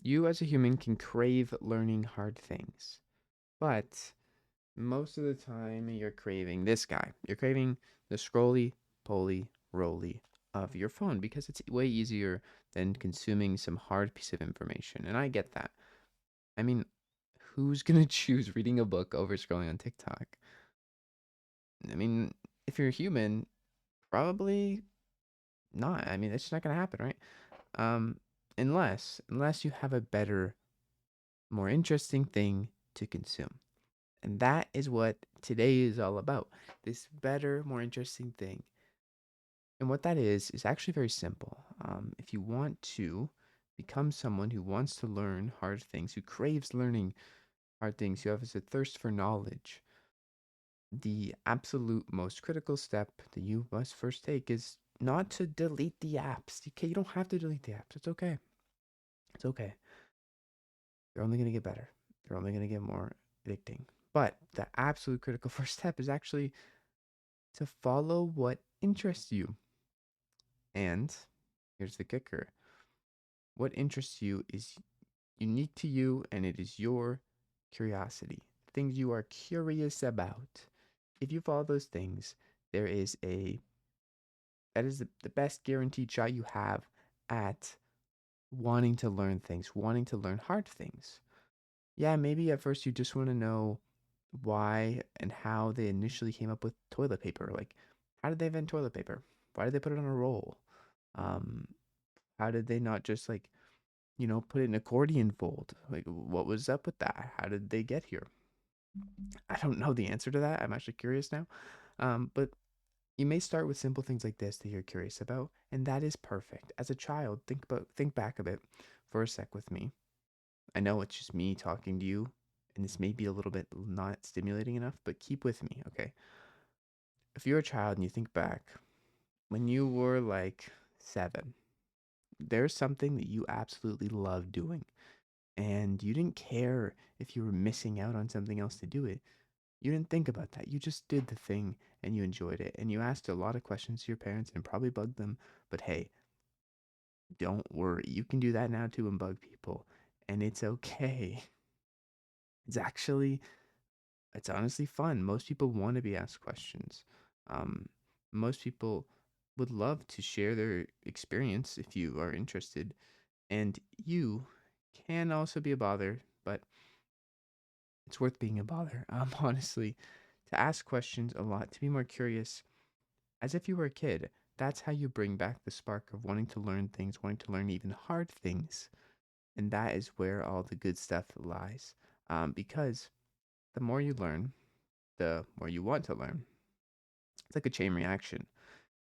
You as a human can crave learning hard things, but most of the time you're craving this guy. You're craving the scrolly, poly, roly of your phone because it's way easier than consuming some hard piece of information. And I get that. I mean, who's gonna choose reading a book over scrolling on TikTok? I mean, if you're a human, probably not. I mean, it's just not gonna happen, right? Um, unless you have a better, more interesting thing to consume. And that is what today is all about. This better, more interesting thing. And what that is actually very simple. If you want to become someone who wants to learn hard things, who craves learning hard things, who has a thirst for knowledge, the absolute most critical step that you must first take is not to delete the apps. Okay, you don't have to delete the apps. It's okay. It's okay. They're only going to get better. They're only going to get more addicting. But the absolute critical first step is actually to follow what interests you. And here's the kicker: what interests you is unique to you and it is your curiosity. Things you are curious about. If you follow those things, there is a that is the best guaranteed shot you have at wanting to learn things, wanting to learn hard things. Yeah, maybe at first you just want to know why and how they initially came up with toilet paper. Like, how did they invent toilet paper? Why did they put it on a roll? Um, how did they not just like, put it in accordion fold? Like, what was up with that? How did they get here? I don't know the answer to that. I'm actually curious now. But you may start with simple things like this that you're curious about, and that is perfect. As a child, think back a bit for a sec with me. I know it's just me talking to you, and this may be a little bit not stimulating enough, but keep with me, okay? If you're a child and you think back, when you were like 7, there's something that you absolutely loved doing, and you didn't care if you were missing out on something else to do it. You didn't think about that. You just did the thing and you enjoyed it. And you asked a lot of questions to your parents and probably bugged them. But hey, don't worry. You can do that now too and bug people. And it's okay. It's actually, it's honestly fun. Most people want to be asked questions. Um, most people would love to share their experience if you are interested. And you can also be a bother, but it's worth being a bother. Honestly, to ask questions a lot, to be more curious, as if you were a kid. That's how you bring back the spark of wanting to learn things, wanting to learn even hard things. And that is where all the good stuff lies. Because the more you learn, the more you want to learn. It's like a chain reaction.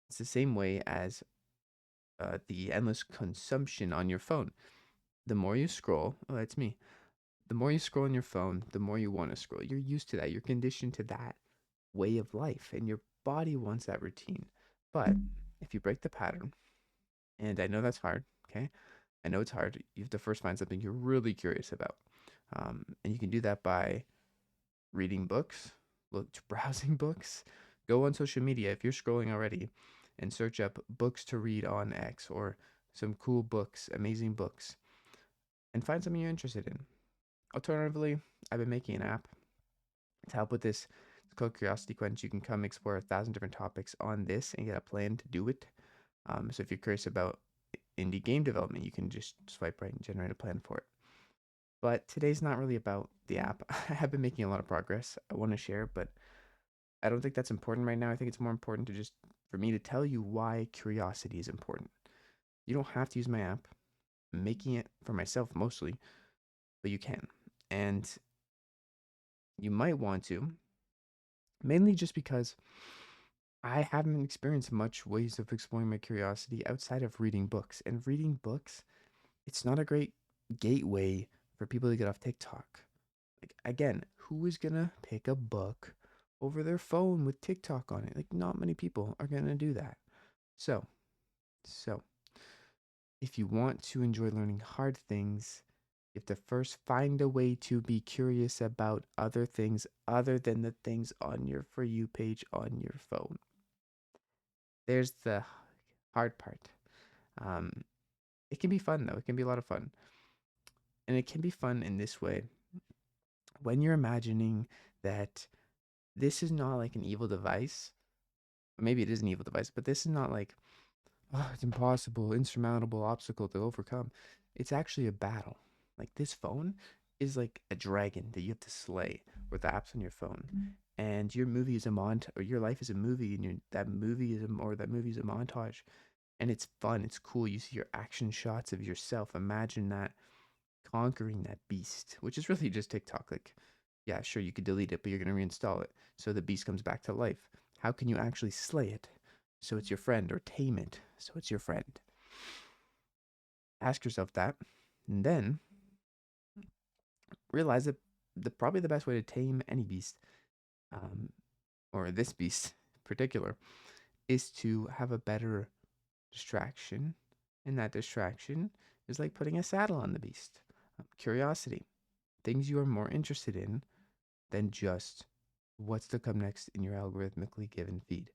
It's the same way as the endless consumption on your phone. The more you scroll, oh, that's me. The more you scroll on your phone, the more you want to scroll. You're used to that. You're conditioned to that way of life, and your body wants that routine. But if you break the pattern, and I know that's hard, okay? I know it's hard. You have to first find something you're really curious about. And you can do that by reading books, browsing books. Go on social media if you're scrolling already and search up books to read on X or some cool books, amazing books, and find something you're interested in. Alternatively, I've been making an app to help with this. It's called Curiosity Quench. You can come explore 1,000 different topics on this and get a plan to do it. So if you're curious about indie game development, you can just swipe right and generate a plan for it. But today's not really about the app. I have been making a lot of progress I want to share, but I don't think that's important right now. I think it's more important to just for me to tell you why curiosity is important. You don't have to use my app. I'm making it for myself mostly, but you can. And you might want to, mainly just because I haven't experienced much ways of exploring my curiosity outside of reading books. And reading books, it's not a great gateway for people to get off TikTok. Like, again, who is gonna pick a book over their phone with TikTok on it? Like, not many people are gonna do that. So, so if you want to enjoy learning hard things, you have to first find a way to be curious about other things other than the things on your For You page on your phone. There's the hard part. Um, it can be fun though. It can be a lot of fun. And it can be fun in this way when you're imagining that this is not like an evil device. Maybe it is an evil device, but this is not like, oh, it's impossible, insurmountable obstacle to overcome. It's actually a battle. Like this phone is like a dragon that you have to slay with apps on your phone. And your movie is a or your life is a movie, and that movie is that movie is a montage, and it's fun. It's cool. You see your action shots of yourself. Imagine that conquering that beast, which is really just TikTok. Like, yeah, sure, you could delete it, but you're gonna reinstall it, so the beast comes back to life. How can you actually slay it so it's your friend, or tame it so it's your friend? Ask yourself that, and then realize that probably the best way to tame any beast, um, or this beast in particular, is to have a better distraction, and that distraction is like putting a saddle on the beast. Curiosity, things you are more interested in than just what's to come next in your algorithmically given feed.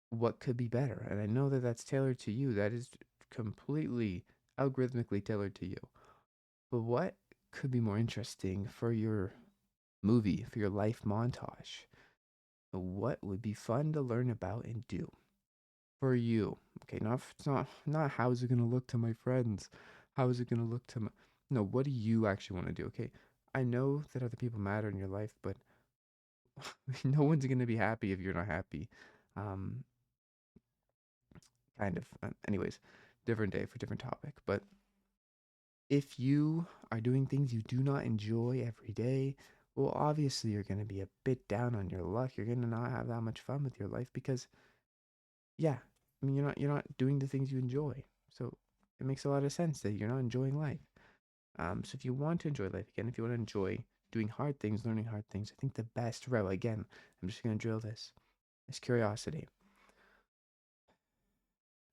What could be better? And I know that that's tailored to you. That is completely algorithmically tailored to you. But what could be more interesting for your movie, for your life montage? What would be fun to learn about and do for you? Okay, not how is it gonna look to my friends? How is it gonna look to my no, what do you actually want to do? Okay. I know that other people matter in your life, but no one's gonna be happy if you're not happy. Um, kind of. Anyways, different day for different topic. But if you are doing things you do not enjoy every day, well, obviously you're gonna be a bit down on your luck. You're gonna not have that much fun with your life because, yeah, I mean, you're not doing the things you enjoy. So it makes a lot of sense that you're not enjoying life. So if you want to enjoy life again, if you want to enjoy doing hard things, learning hard things, I think the best route, again, I'm just gonna drill this, is curiosity.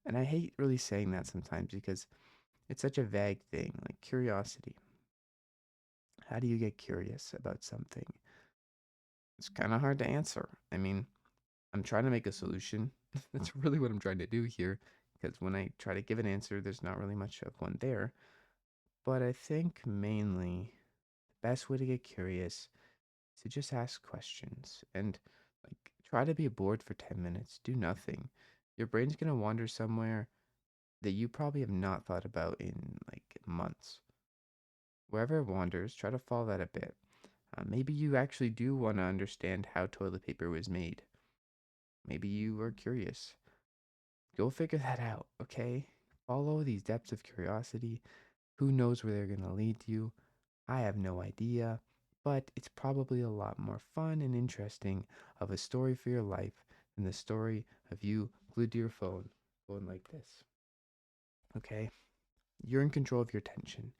And I hate really saying that sometimes because it's such a vague thing, like curiosity. How do you get curious about something? It's kind of hard to answer. I mean, I'm trying to make a solution. That's really what I'm trying to do here, because when I try to give an answer, there's not really much of one there. But I think mainly the best way to get curious is to just ask questions and like try to be bored for 10 minutes, do nothing. Your brain's going to wander somewhere that you probably have not thought about in like months. Wherever it wanders, try to follow that a bit. Maybe you actually do want to understand how toilet paper was made. Maybe you are curious. Go figure that out, okay? Follow these depths of curiosity. Who knows where they're going to lead you? I have no idea, but it's probably a lot more fun and interesting of a story for your life than the story of you glued to your phone going like this, okay? You're in control of your attention.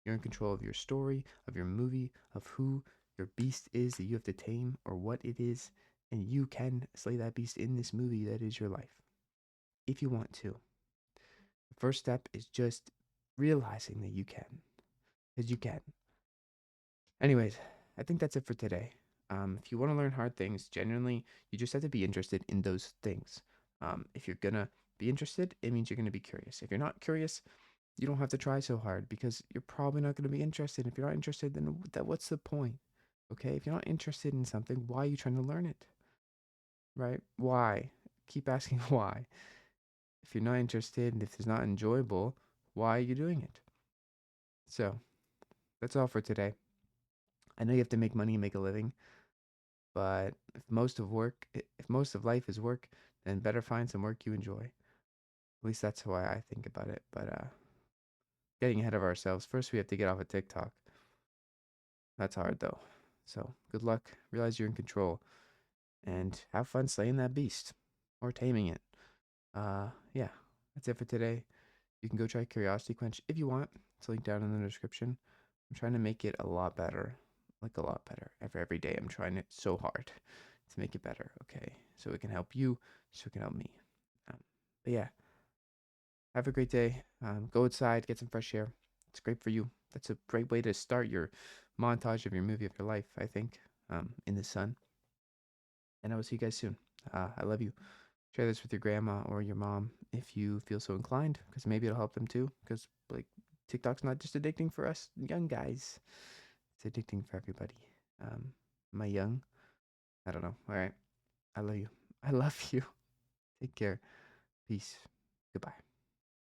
You're in control of your story, of your movie, of who your beast is that you have to tame or what it is. And you can slay that beast in this movie that is your life if you want to. The first step is just realizing that you can, because you can. Anyways, I think that's it for today. If you want to learn hard things, genuinely, you just have to be interested in those things. If you're gonna be interested, it means you're gonna be curious. If you're not curious, you don't have to try so hard because you're probably not going to be interested. If you're not interested, then what's the point? Okay, if you're not interested in something, why are you trying to learn it? Right? Why? Keep asking why. If you're not interested and if it's not enjoyable, why are you doing it? So that's all for today. I know you have to make money and make a living, but if most of life is work, then better find some work you enjoy. At least that's why I think about it. But getting ahead of ourselves. First, we have to get off of TikTok. That's hard though. So good luck. Realize you're in control and have fun slaying that beast or taming it. Yeah, that's it for today. You can go try Curiosity Quench if you want. It's linked down in the description. I'm trying to make it a lot better, like a lot better. Every day, I'm trying it so hard to make it better. Okay, so it can help you, so it can help me. But yeah, have a great day. Go outside, get some fresh air. It's great for you. That's a great way to start your montage of your movie of your life, I think, in the sun. And I will see you guys soon. I love you. Share this with your grandma or your mom if you feel so inclined, because maybe it'll help them too. Because, like, TikTok's not just addicting for us young guys. It's addicting for everybody. Am I young? I don't know. All right. I love you. I love you. Take care. Peace. Goodbye.